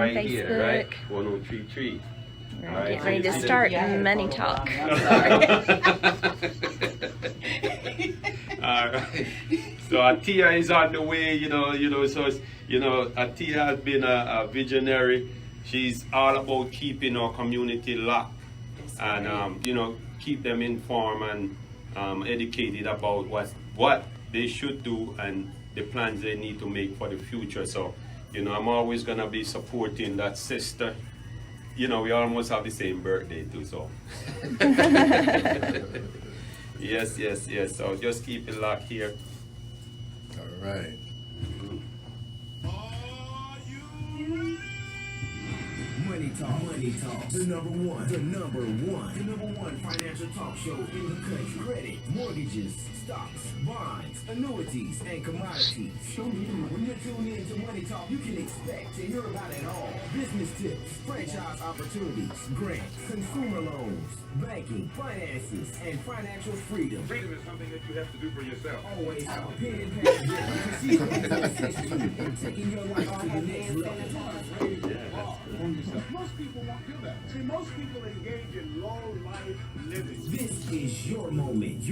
right Facebook. here, right? 1033. We're All right, getting so ready you to see start the- money talk. All right. So Atiya is on the way, so Atiya has been a visionary. She's all about keeping our community locked and keep them informed and educated about what they should do and the plans they need to make for the future. So, I'm always gonna be supporting that sister. We almost have the same birthday too, so. Yes. So just keep it locked here. All right. Money Talk, the number one financial talk show in the country. Credit, mortgages, stocks, bonds, annuities, and commodities. When you tune in to Money Talk, you can expect to hear about it all. Business tips, franchise opportunities, grants, consumer loans, banking, finances, and financial freedom. Freedom is something that you have to do for yourself. Always have a pen and pad ready to see what assists you in taking your life to the next level. Most people won't do that. See, most people engage in low life living. This is your moment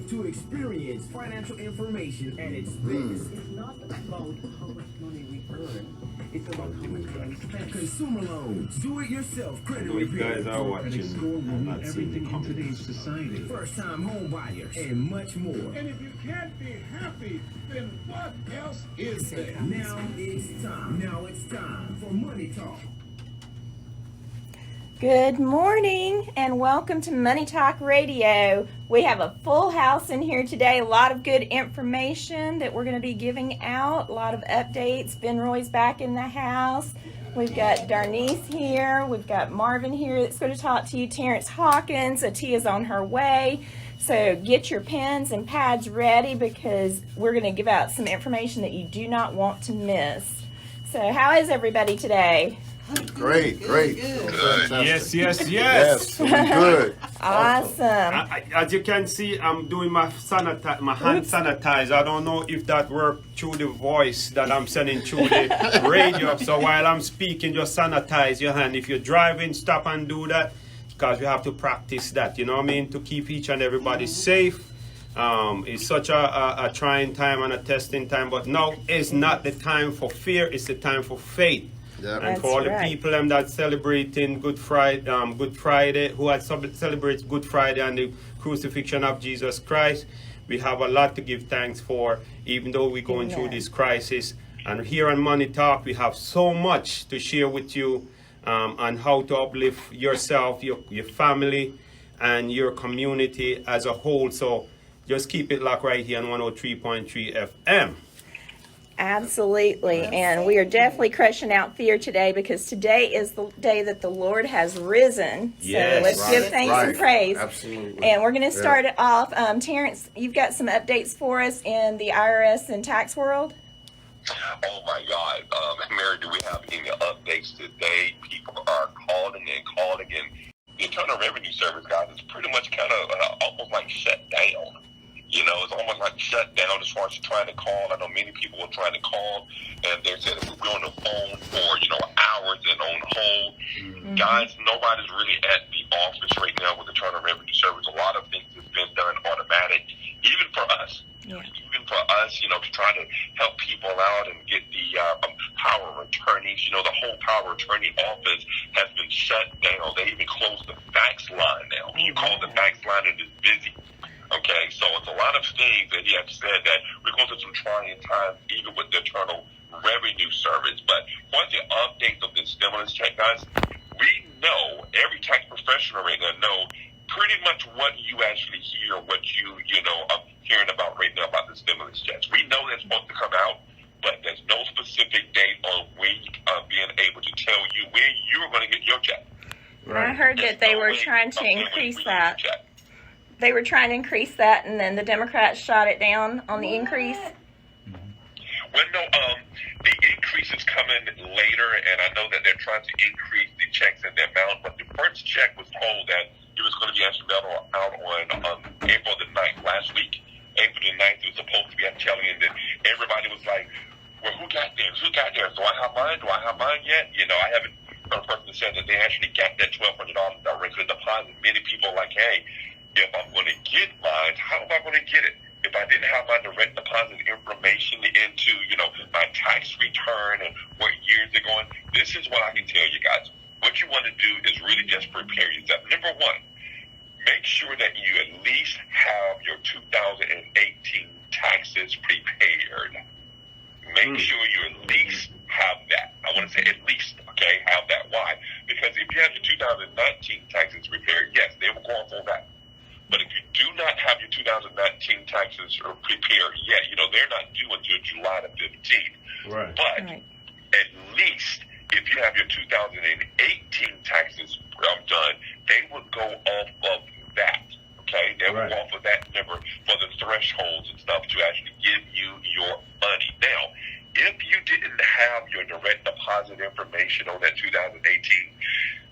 to experience financial information at its best. It's not about how much money we earn. It's about how much money we spend. Consumer loans, do-it-yourself credit You guys repair, are watching. I'm not seeing the everything in comments. today's society. first-time home buyers, and much more. And if you can't be happy, then what else is there? Now it's time for Money Talk. Good morning and welcome to Money Talk Radio. We have a full house in here today. A lot of good information that we're going to be giving out. A lot of updates. Ben Roy's back in the house. We've got Darnice here. We've got Marvin here that's going to talk to you. Terrence Hawkins. Atiya's on her way. So get your pens and pads ready because we're going to give out some information that you do not want to miss. So how is everybody today? Great. Fantastic. Yes. Doing good. Awesome. As you can see, I'm doing my hand sanitizer. I don't know if that works through the voice that I'm sending through the radio. So while I'm speaking, just sanitize your hand. If you're driving, stop and do that because we have to practice that, to keep each and everybody safe. It's such a trying time and a testing time, but now is not the time for fear, it's the time for faith. Yep. And for all the people that celebrating Good Friday, who had celebrates Good Friday and the crucifixion of Jesus Christ, we have a lot to give thanks for, even though we're going through this crisis. And here on Money Talk, we have so much to share with you on how to uplift yourself, your family, and your community as a whole. So just keep it locked right here on 103.3 FM. Absolutely. And we are definitely crushing out fear today because today is the day that the Lord has risen. Yes. So let's give thanks and praise. Absolutely. And we're going to start it off. Terrence, you've got some updates for us in the IRS and tax world? Oh my God. Mary, do we have any updates today? People are calling and the Internal Revenue Service, guys, is pretty much kind of almost like shut down. It's almost like shut down as far as trying to call. I know many people were trying to call, and they said if we're on the phone for, hours and on hold. Mm-hmm. Guys, nobody's really at the office right now with the Internal Revenue Service. A lot of things have been done automatic, even for us. Yeah. Even for us, to try to help people out and get the power of attorneys. The whole power of attorney office has been shut down. They even closed the fax line now. You call the fax line, it is busy. Okay, so it's a lot of things that he has said that we're going through some trying times, even with the Internal Revenue Service. But once the updates of the stimulus check, guys, we know, every tax professional right now know pretty much what you actually hear, what you are hearing about right now about the stimulus checks. We know they're supposed to come out, but there's no specific date on when being able to tell you when you're going to get your check. Right. I heard that they were trying to increase that. They were trying to increase that, and then the Democrats shot it down on the increase. Well, no, the increase is coming later, and I know that they're trying to increase the checks and the amount, but the first check was told that it was going to be actually out on April the 9th, last week. April the 9th, it was supposed to be, I'm telling you, that everybody was like, well, who got theirs? Who got theirs? Do I have mine? Do I have mine yet? You know, I haven't heard a person that said that they actually got that $1,200 directly deposit. Many people are like, hey, if I'm going to get mine, how am I going to get it? If I didn't have my direct deposit information into, you know, my tax return and what years they're going, this is what I can tell you guys. What you want to do is really just prepare yourself. Number one, make sure that you at least have your 2018 taxes prepared. Make sure you at least have that. I want to say at least, okay, have that. Why? Because if you have your 2019 taxes prepared, yes, they will go off on that. But if you do not have your 2019 taxes prepared yet, you know, they're not due until July the 15th. Right. But at least if you have your 2018 taxes done, they will go off of that. Okay? They will go off of that number for the thresholds and stuff to actually give you your money. Now, if you didn't have your direct deposit information on that 2018,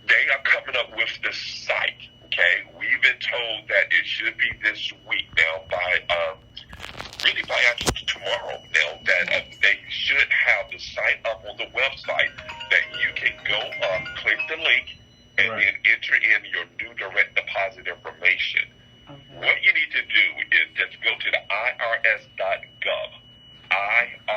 they are coming up with the site. Okay, we've been told that it should be this week now by actually tomorrow now that they should have the site up on the website that you can go up, click the link, and then enter in your new direct deposit information. What you need to do is just go to the irs.gov,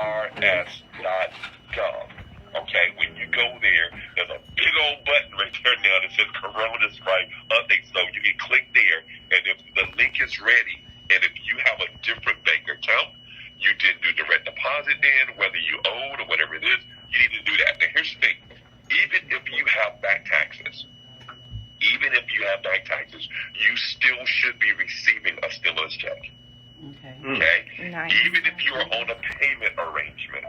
irs.gov. Okay, when you go there, there's a big old button right there now that says Corona Strike Update. So you can click there, and if the link is ready, and if you have a different bank account, you didn't do direct deposit in, whether you owed or whatever it is, you need to do that. Now, here's the thing. Even if you have back taxes, you still should be receiving a stimulus check. Okay? Nice. Even if you are on a payment arrangement,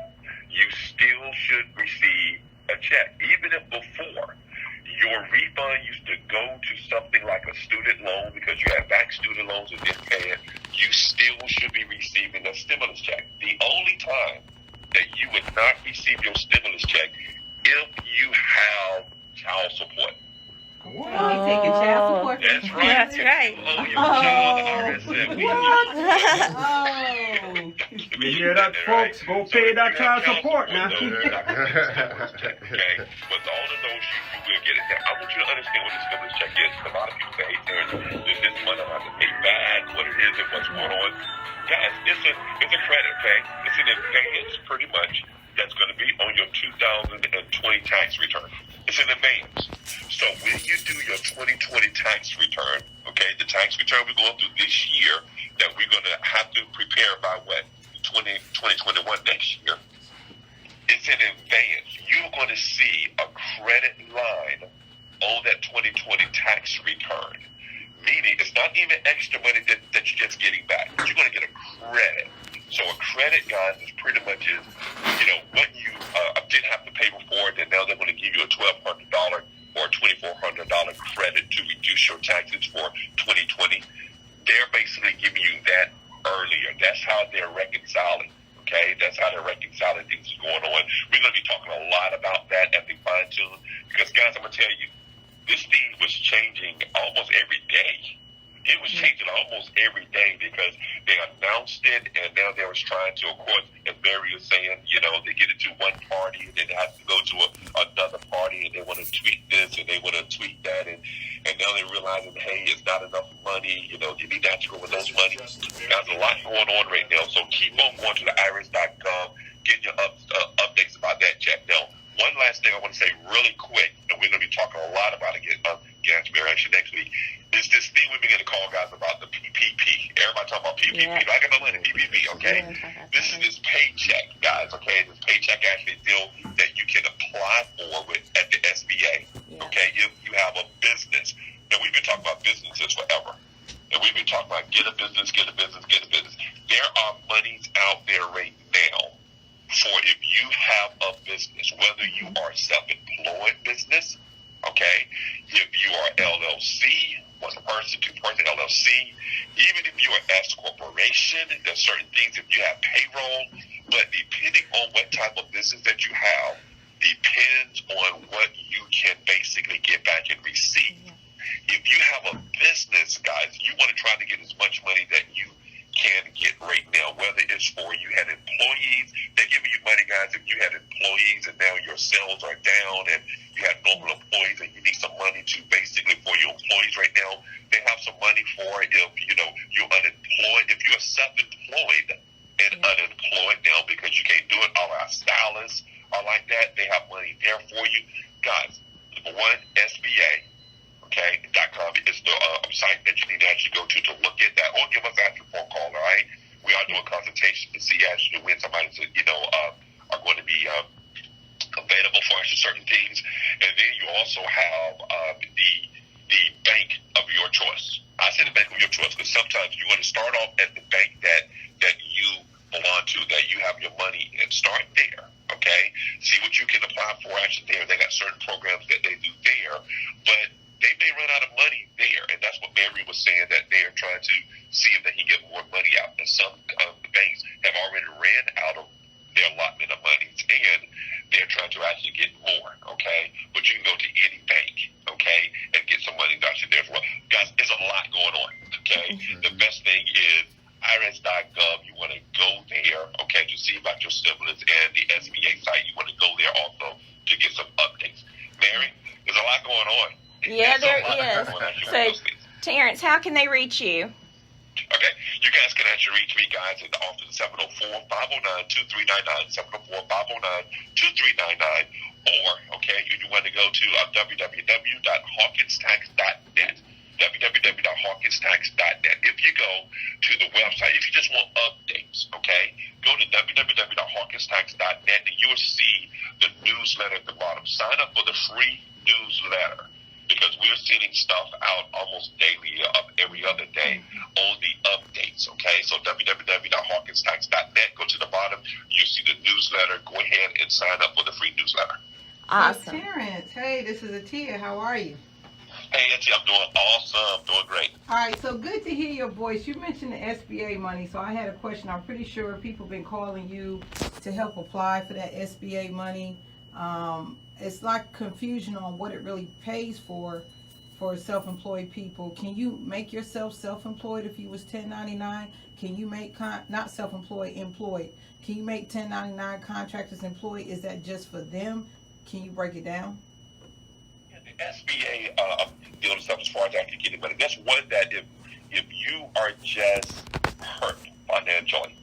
you still should receive a check. Even if before your refund used to go to something like a student loan because you had back student loans and didn't pay it, you still should be receiving a stimulus check. The only time that you would not receive your stimulus check if you have child support. What? Oh, taking child support. That's right. That's right. Oh, your child RSM. Oh. You hear that, folks? Go pay that child support now. Okay? But all of those, you will get it. Now, I want you to understand what the stimulus check is. A lot of people say, hey, there's this money I have to pay back, what it is and what's going on. Guys, it's a credit, okay? It's an advance, pretty much, that's going to be on your 2020 tax return. It's an advance. So when you do your 2020 tax return, okay, the tax return we're going through this year that we're going to have to prepare by what? 2021 next year. It's an advance. You're going to see a credit line on that 2020 tax return. Meaning it's not even extra money that you're just getting back. You're going to get a credit. So a credit, guys, is pretty much is, you know, what you didn't have to pay before, then now they're going to give you a $1,200 or $2,400 credit to reduce your taxes for 2020. They're basically giving you that earlier. That's how they're reconciling. Okay, that's how they're reconciling things going on. We're going to be talking a lot about that at the fine tune because, guys, I'm going to tell you, this thing was changing almost every day. It was changing almost every day because they announced it, and now they was trying to, of course, as Mary was saying, you know, they get it to one party, and then they have to go to another party, and they want to tweak this, and they want to tweak that, and now they're realizing, hey, it's not enough money, you know, you need to go with those money. There's a lot going on right now, so keep on going to the iris.gov, get your updates about that check. Now, one last thing I want to say really quick, and we're going to be talking a lot about it again, actually next week, is this thing we've been going to call, guys, about the PPP. Everybody talking about PPP. Yeah. I got my money, PPP, okay? This is this paycheck, guys, okay? This paycheck actually deal that you can apply for at the SBA, okay? If you have a business. Now, we've been talking about businesses forever. And we've been talking about get a business. There are monies out there right now for if you have a business, whether you are self-employed business, okay, if you are LLC, one person, two-person LLC, even if you're an S corporation, there's certain things if you have payroll, but depending on what type of business that you have, depends on what you can basically get back and receive. If you have a business, guys, you want to try to get as much money that you can get right now, whether it's for you had employees, they're giving you money, guys, actually go to look at that, or give us actual phone call. All right, we are doing consultations to see actually when somebody's are going to be available for actually certain things, and then you also have the bank of your choice. I say the bank of your choice because sometimes you want to start off at the bank that you belong to, that you have your money, and start there. Okay, see what you can apply for actually there. They got certain programs that they do there, but they may run out of money there, and that's what Mary was saying, that they are trying to see if they can get more money out. And some banks have already ran out of their allotment of money, and they're trying to actually get more, okay? But you can go to any bank, okay, and get some money actually there as well. Guys, there's a lot going on, okay? The best thing is IRS.gov. You want to go there, okay, to see about your siblings, and the SBA site. You want to go there also to get some updates. Mary, there's a lot going on. Yeah, there is. So, Terrence, how can they reach you? Okay, you guys can actually reach me, guys, at the office 704-509-2399, 704-509-2399, or, okay, you want to go to www.hawkinstax.net, www.hawkinstax.net. If you go to the website, if you just want updates, okay, go to www.hawkinstax.net, and you will see the newsletter at the bottom. Sign up for the free newsletter, because we're sending stuff out almost daily, every other day, on the updates, okay? So www.hawkinstax.net, go to the bottom, you see the newsletter, go ahead and sign up for the free newsletter. Awesome. Terrence, hey, this is Atiya. How are you? Hey, Atiya, I'm doing awesome, doing great. All right, so good to hear your voice. You mentioned the SBA money, so I had a question. I'm pretty sure people have been calling you to help apply for that SBA money. It's like confusion on what it really pays for self-employed people. Can you make yourself self-employed if you was 1099? Can you make not self-employed, employed? Can you make 1099 contractors employed? Is that just for them? Can you break it down? Yeah, the SBA deal with stuff as far as actually getting money. That's one that if you are just hurt financially,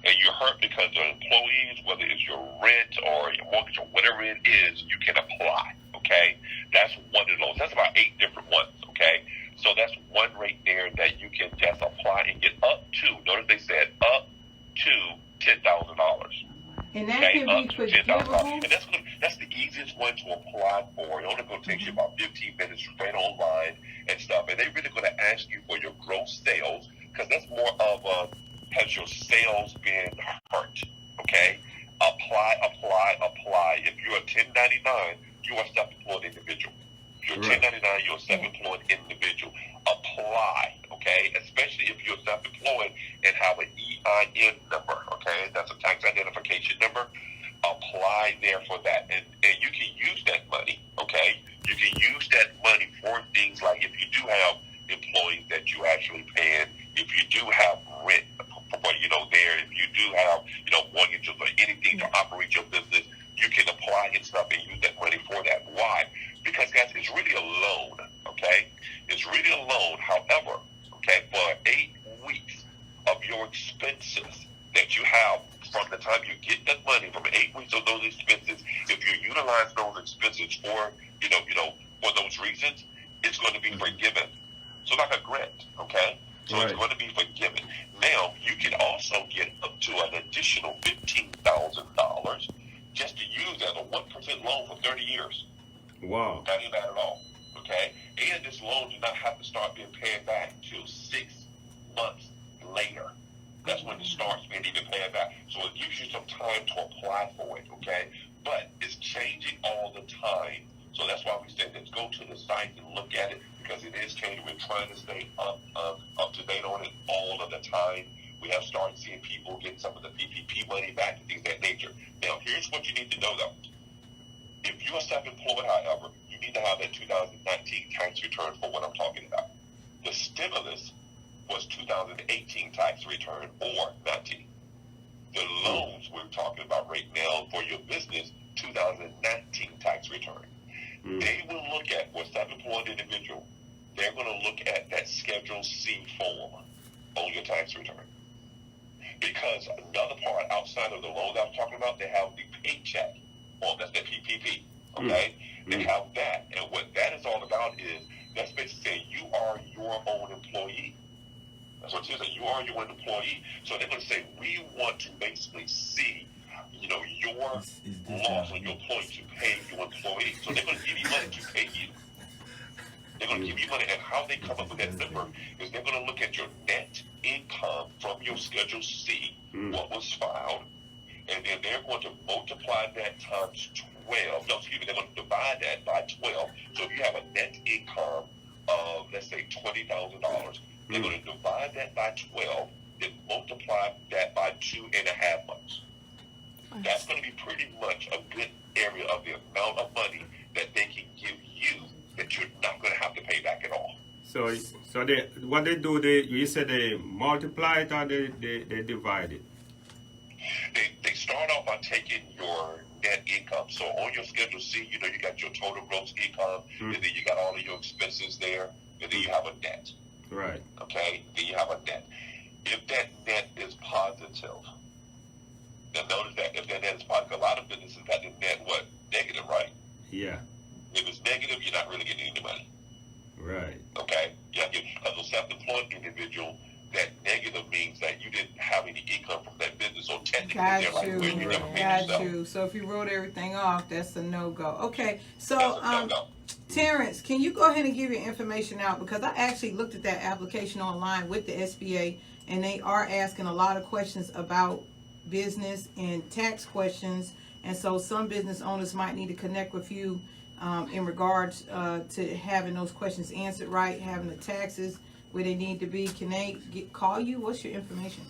and you're hurt because of employees, whether it's your rent or your mortgage or whatever it is, you can apply, okay? That's one of those. That's about 8 different ones, okay? So that's one right there that you can just apply and get up to, notice they said up to $10,000. And that Okay, can up be to forgivable? $10,000. And that's the easiest one to apply for. It only going to take you about 15 minutes right online and stuff. And they're really going to ask you for your gross sales, because that's more of a, has your sales been hurt? Okay? Apply. If you're a 1099, you are a self-employed individual. If you're a 1099, you're a self-employed individual. Apply, okay? Especially if you're self-employed and have an EIN number, okay? That's a tax identification number. Apply there for that. And you can use that money, okay? You can use that money for things like if you do have employees that you actually pay, if you do have rent, there, if you do have, mortgages or anything to operate your business, you can apply and stuff and use that money for that. Why? Because, guys, it's really a loan, okay? It's really a loan. However, okay, for 8 weeks of your expenses that you have from the time you get that money, from 8 weeks of those expenses, if you utilize those expenses for, for those reasons, it's going to be forgiven. So like a grant, okay? So It's going to be forgiven. Now, you can also get up to an additional $15,000 just to use as a 1% loan for 30 years. Wow. Not even bad at all, okay? And this loan does not have to start being paid back until 6 months later. That's when it starts being even paid back. So it gives you some time to apply for it, okay? But it's changing all the time. So that's why we said, let's go to the site and look at it, because it is changing. We're trying to stay up to date on it all of the time. We have started seeing people get some of the PPP money back and things of that nature. Now, here's what you need to know, though. If you are self-employed, however, you need to have that 2019 tax return for what I'm talking about. The stimulus was 2018 tax return or 19. The loans we're talking about right now for your business, 2019 tax return. They will look at, for a self-employed individual, they're going to look at that Schedule C form on your tax return. Because another part outside of the loan that I'm talking about, they have the paycheck form. That's the PPP, okay? They have that. And what that is all about is that's basically saying you are your own employee. That's what it is. You are your own employee. So they're going to say, we want to basically see, your loss on your employee to pay your employee. So they're going to give you money to pay you. They're going to give you money, and how they come up with that number is they're going to look at your net income from your Schedule C, what was filed, and then they're going to multiply that times 12. No, excuse me, they're going to divide that by 12. So if you have a net income of, let's say, $20,000, they're going to divide that by 12, then multiply that by 2.5 months. That's going to be pretty much a good area of the amount of money that they can give you that you're not going to have to pay back at all. So what they do, you said they multiply it or they divide it? They start off by taking your net income. So on your Schedule C, you got your total gross income, and then you got all of your expenses there, and then you have a net. Right. Okay? Then you have a net. If that net is positive, now notice that if that net is positive, a lot of businesses got the net negative, right? Yeah. If it's negative, you're not really getting any money. Right. Okay? Because a self-employed individual, that negative means that you didn't have any income from that business. So technically, they're like, well, you never paid yourself. Got you. So if you wrote everything off, that's a no-go. Okay. So, Terrence, can you go ahead and give your information out? Because I actually looked at that application online with the SBA, and they are asking a lot of questions about business and tax questions. And so some business owners might need to connect with you in regards to having those questions answered right, having the taxes where they need to be. Can they call you? What's your information?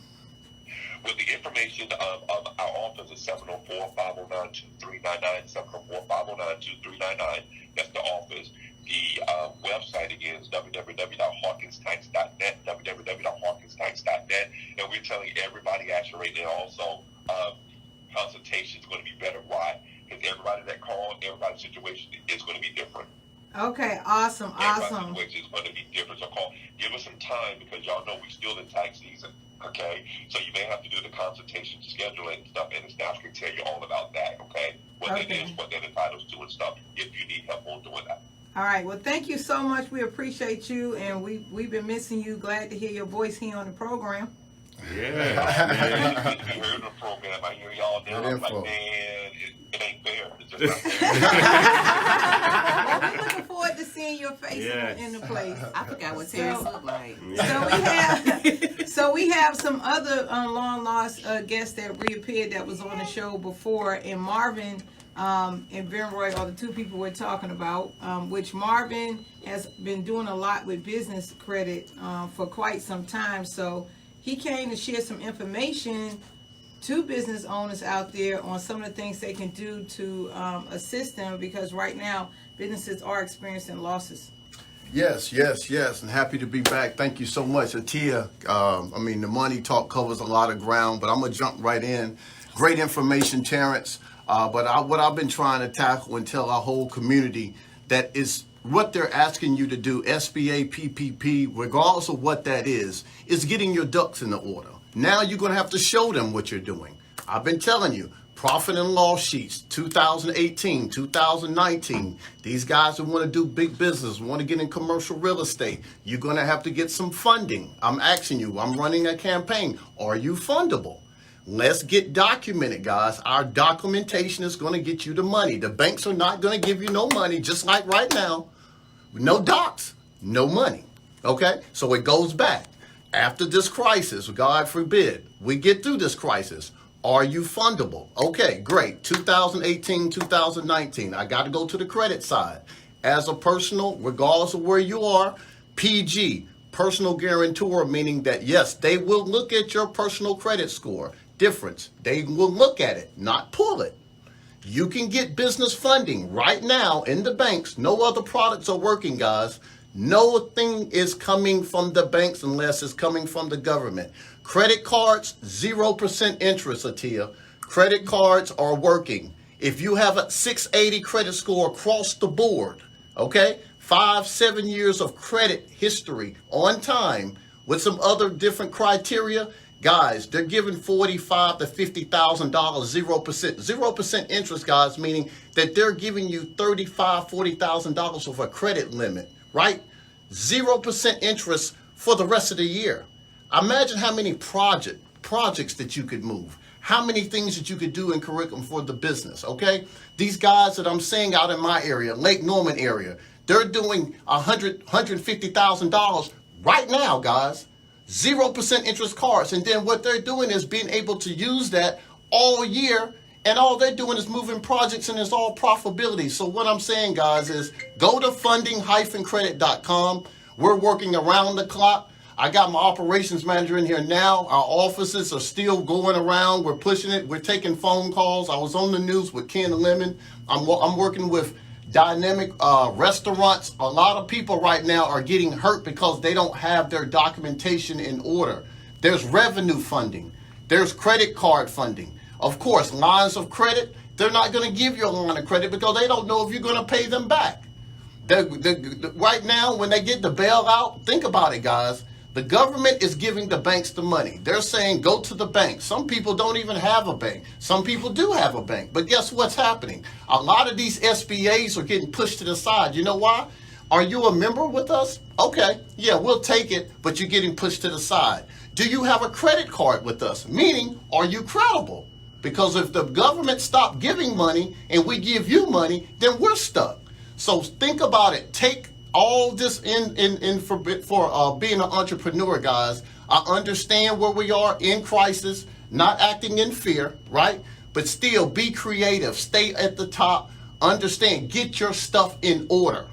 Well, the information of our office is 704-509-2399, 704-509-2399. That's the office. The website again is www.hawkinstax.net, www.hawkinstax.net. And we're telling everybody actually right now also consultation is going to be better. Why? Because everybody that called, everybody's situation is going to be different. Okay, awesome. Everybody's situation is going to be different. So give us some time because y'all know we're still in tax season. Okay, so you may have to do the consultation schedule and stuff, and the staff can tell you all about that. Okay, what that is, what that entitles to, and stuff. If you need help on doing that. All right. Well, thank you so much. We appreciate you, and we've been missing you. Glad to hear your voice here on the program. Yeah. You heard the program. I hear y'all now. I'm like, man, it ain't fair. It's just not fair. Well, we're looking forward to seeing your face in the place. I forgot what Terrence looked like. So we have some other long lost guests that reappeared that was on the show before, and Marvin and Vinroy are the two people we're talking about, which Marvin has been doing a lot with business credit for quite some time. So he came to share some information to business owners out there on some of the things they can do to assist them, because right now businesses are experiencing losses. Yes, and happy to be back. Thank you so much, Atiya. The money talk covers a lot of ground, but I'm gonna jump right in. Great information, Terrence. What I've been trying to tackle and tell our whole community that is what they're asking you to do, SBA, PPP, regardless of what that is getting your ducks in the order. Now you're going to have to show them what you're doing. I've been telling you, profit and loss sheets, 2018, 2019. These guys who want to do big business, want to get in commercial real estate, you're going to have to get some funding. I'm asking you, I'm running a campaign. Are you fundable? Let's get documented, guys. Our documentation is going to get you the money. The banks are not going to give you no money, just like right now. No docs, no money. Okay? So it goes back. After this crisis, God forbid, we get through this crisis. Are you fundable? Okay, great. 2018, 2019. I got to go to the credit side. As a personal, regardless of where you are, PG, personal guarantor, meaning that, yes, they will look at your personal credit score. Difference. They will look at it, not pull it. You can get business funding right now in the banks. No other products are working, guys. No thing is coming from the banks unless it's coming from the government. Credit cards, 0% interest, Atiya. Credit cards are working. If you have a 680 credit score across the board, okay, 5-7 years of credit history on time with some other different criteria, guys, they're giving $45,000 to $50,000, 0% interest, guys, meaning that they're giving you $35,000, $40,000 of a credit limit, right? 0% interest for the rest of the year. Imagine how many projects that you could move, how many things that you could do in curriculum for the business, okay? These guys that I'm seeing out in my area, Lake Norman area, they're doing $150,000 right now, guys. 0% interest cards. And then what they're doing is being able to use that all year, and all they're doing is moving projects, and it's all profitability. So what I'm saying, guys, is go to funding-credit.com. We're working around the clock. I got my operations manager in here now. Our offices are still going around. We're pushing it. We're taking phone calls. I was on the news with Ken Lemon. I'm working with dynamic restaurants. A lot of people right now are getting hurt because they don't have their documentation in order. There's revenue funding. There's credit card funding. Of course, lines of credit, they're not going to give you a line of credit because they don't know if you're going to pay them back. Right now, when they get the bailout, think about it, guys. The government is giving the banks the money. They're saying, go to the bank. Some people don't even have a bank. Some people do have a bank. But guess what's happening? A lot of these SBAs are getting pushed to the side. You know why? Are you a member with us? Okay, yeah, we'll take it, but you're getting pushed to the side. Do you have a credit card with us? Meaning, are you credible? Because if the government stopped giving money and we give you money, then we're stuck. So think about it. Take all this in for being an entrepreneur, guys. I understand where we are in crisis, not acting in fear, right? But still be creative. Stay at the top. Understand. Get your stuff in order.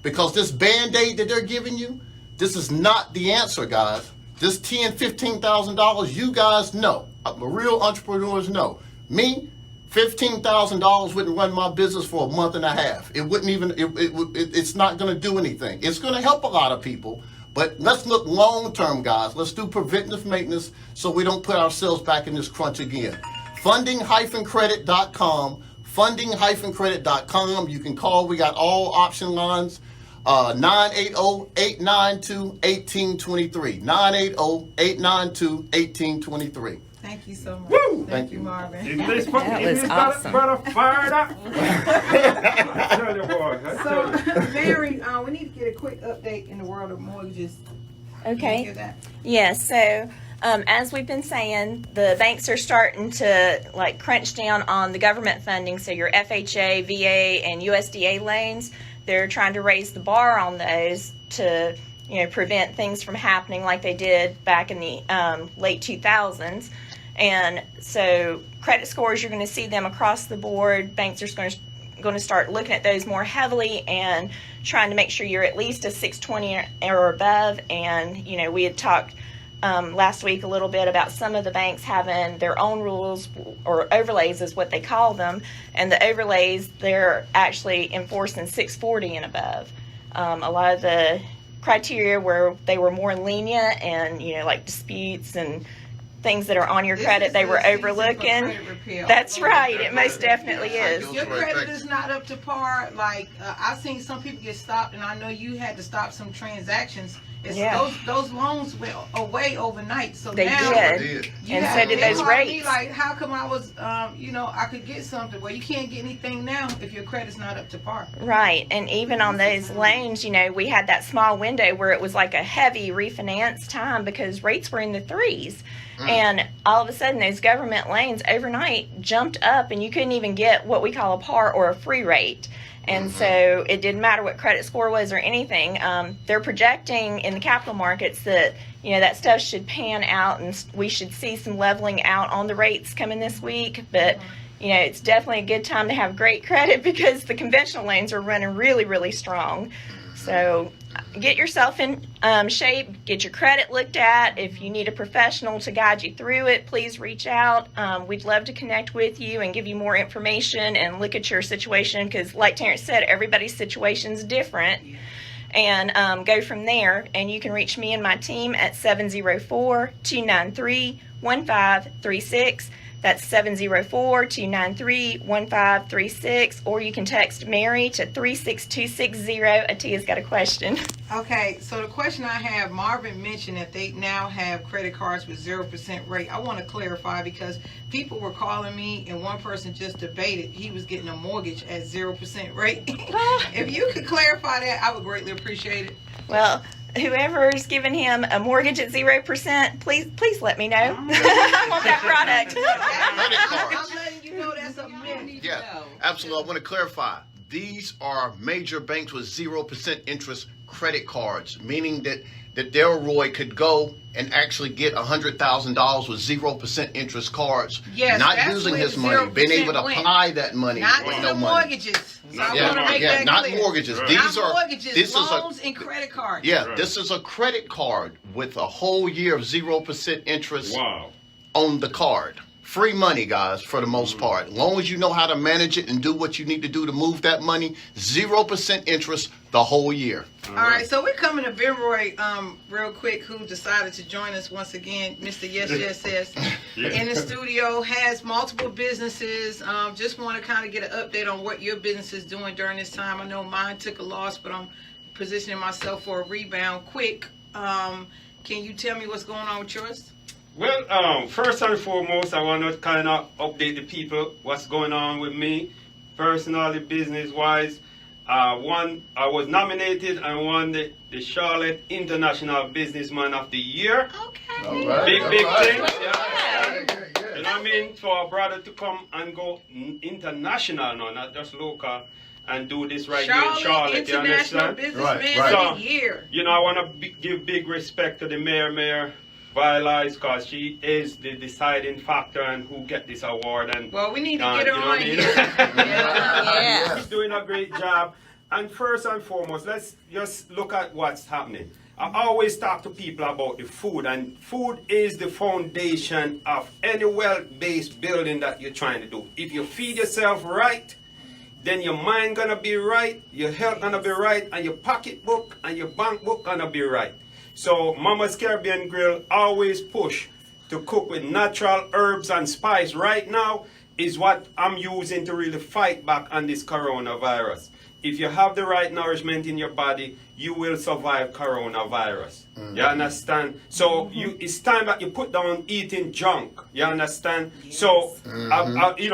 Because this Band-Aid that they're giving you, this is not the answer, guys. This $10,000, $15,000, you guys know. Real entrepreneurs know. Me, $15,000 wouldn't run my business for a month and a half. It wouldn't even, it's not going to do anything. It's going to help a lot of people, but let's look long term, guys. Let's do preventive maintenance so we don't put ourselves back in this crunch again. Funding-credit.com, funding-credit.com. You can call. We got all option lines. 980-892-1823. 980-892-1823. Thank you so much. Woo! Thank you, Marvin. That was awesome. Fired up. I tell you, boy. I tell you. So, Mary, we need to get a quick update in the world of mortgages. Okay. Can you hear that? Yes. So, as we've been saying, the banks are starting to crunch down on the government funding. So your FHA, VA, and USDA loans, they're trying to raise the bar on those to prevent things from happening like they did back in the late 2000s. And so credit scores, you're going to see them across the board. Banks are going to start looking at those more heavily and trying to make sure you're at least a 620 or above. And, we had talked last week a little bit about some of the banks having their own rules, or overlays is what they call them. And the overlays, they're actually enforcing 640 and above. A lot of the criteria where they were more lenient and, like disputes and things that are on your credit, they were overlooking. That's right. It most definitely is. Your credit is not up to par. I've seen some people get stopped, and I know you had to stop some transactions. Those loans went away overnight. So they now did. And so did those rates. How come I was, I could get something? Well, you can't get anything now if your credit's not up to par. Right. And even on those loans, we had that small window where it was like a heavy refinance time because rates were in the threes. And all of a sudden, those government loans overnight jumped up, and you couldn't even get what we call a par or a free rate. And so it didn't matter what credit score was or anything. They're projecting in the capital markets that, that stuff should pan out, and we should see some leveling out on the rates coming this week. But, it's definitely a good time to have great credit because the conventional loans are running really, really strong. So get yourself in shape, get your credit looked at. If you need a professional to guide you through it, please reach out. We'd love to connect with you and give you more information and look at your situation because, like Terrence said, everybody's situation is different. And go from there. And you can reach me and my team at 704-293-1536. That's 704-293-1536, or you can text Mary to 36260. Atiya's got a question. Okay, so the question I have, Marvin mentioned that they now have credit cards with 0% rate. I want to clarify because people were calling me and one person just debated he was getting a mortgage at 0% rate. If you could clarify that, I would greatly appreciate it. Well, whoever's giving him a mortgage at 0%, please let me know. I want that product. I'm letting you know that's a myth. Yeah, absolutely. I want to clarify. These are major banks with 0% interest credit cards, meaning that Delroy could go and actually get $100,000 with 0% interest cards, Yes, not that's using where his the money, being 0% able to went. apply that money Not with in no the money. mortgages. So I want to make that not clear. mortgages. Right. These Not are mortgages, this loans is and credit cards. a this is a credit card with a whole year of 0% interest Wow. on the card. Free money, guys, for the most part. As long as you know how to manage it and do what you need to do to move that money, 0% interest the whole year. All right, so we're coming to Vinroy real quick, who decided to join us once again. Mr. Yes, in the studio, has multiple businesses. Just want to kind of get an update on what your business is doing during this time. I know mine took a loss, but I'm positioning myself for a rebound quick. Can you tell me what's going on with yours? Well, first and foremost, I want to kind of update the people what's going on with me, personally, business-wise. One, I was nominated and won the Charlotte International Businessman of the Year. Okay. All right. Big all thing. right. Yeah. You know what I mean? For a brother to come and go international now, not just local, and do this right here in Charlotte. You International understand? Businessman Right. of the Year. You know, I want to give big respect to the Mayor Viola, because she is the deciding factor and who get this award. And Well, we need to get her you know on what I mean? here. Yeah. She's doing a great job. And first and foremost, let's just look at what's happening. I always talk to people about the food, and food is the foundation of any wealth-based building that you're trying to do. If you feed yourself right, then your mind gonna be right, your health gonna be right, and your pocketbook and your bank book gonna be right. So Mama's Caribbean Grill always push to cook with natural herbs and spice. Right now is what I'm using to really fight back on this coronavirus. If you have the right nourishment in your body, you will survive coronavirus. You understand? So it's time that you put down eating junk. You understand? Yes. So,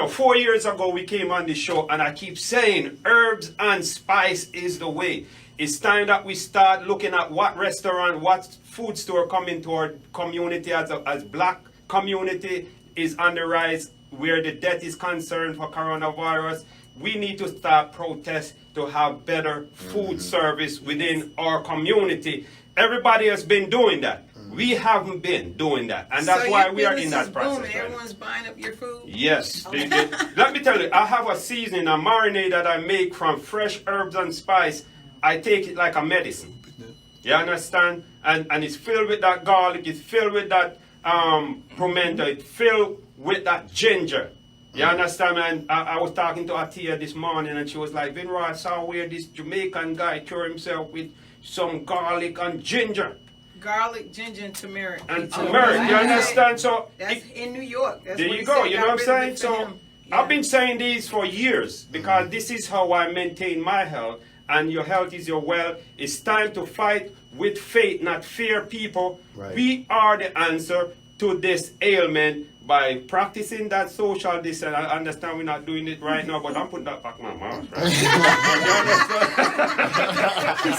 4 years ago we came on the show, and I keep saying herbs and spice is the way. It's time that we start looking at what restaurant, what food store come into our community as black community is on the rise, where the death is concerned for coronavirus. We need to start protests to have better food service within our community. Everybody has been doing that. We haven't been doing that, and that's So why your we are in business that is process. booming. right now. Everyone's buying up your food. Yes. Let me tell you, I have a seasoning, a marinade that I make from fresh herbs and spice. I take it like a medicine. You understand? And it's filled with that garlic, it's filled with that pimento, it's filled with that ginger. You understand? And I was talking to Atiya this morning, and she was like, Vinroy, I saw where this Jamaican guy threw himself with some garlic and ginger. Garlic, ginger, and turmeric. And So turmeric, you that's- understand? So That's in New York. That's there what you he go, said, you know got what I'm rid of saying? it for So him. Yeah. I've been saying these for years because this is how I maintain my health, and your health is your wealth. It's time to fight with faith, not fear, people. Right. We are the answer to this ailment by practicing that social distance. I understand we're not doing it right now, but I'm putting that back in my mouth, right?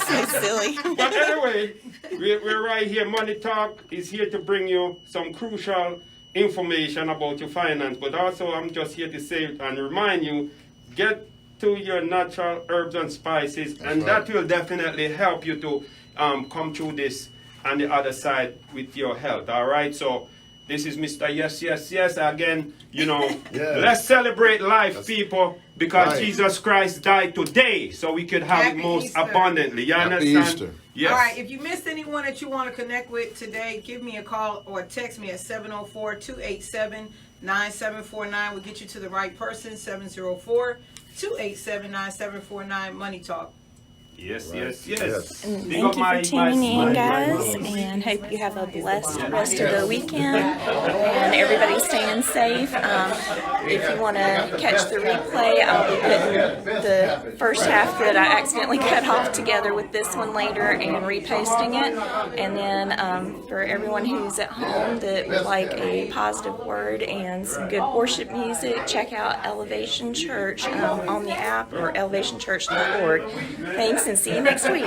So silly. But anyway, we're right here. Money Talk is here to bring you some crucial information about your finance. But also, I'm just here to say and remind you, get to your natural herbs and spices, and right. that will definitely help you to come through this on the other side with your health. All right, so this is Mr. Yes. Again, Yeah. let's celebrate life, people, because Right. Jesus Christ died today, so we could have Happy it most Easter. abundantly. You Happy understand? Easter. Yes. All right, if you missed anyone that you want to connect with today, give me a call or text me at 704-287-9749. We'll get you to the right person, 704-287-9749, Money Talk. Yes, yes, yes. And Big thank up you my- for tuning in, my- guys, and hope you have a blessed rest of the weekend. And everybody's staying safe. If you want to catch the replay, I'll be putting the first half that I accidentally cut off together with this one later and reposting it. And then for everyone who's at home that would like a positive word and some good worship music, check out Elevation Church on the app or elevationchurch.org. Thanks, and see you next week.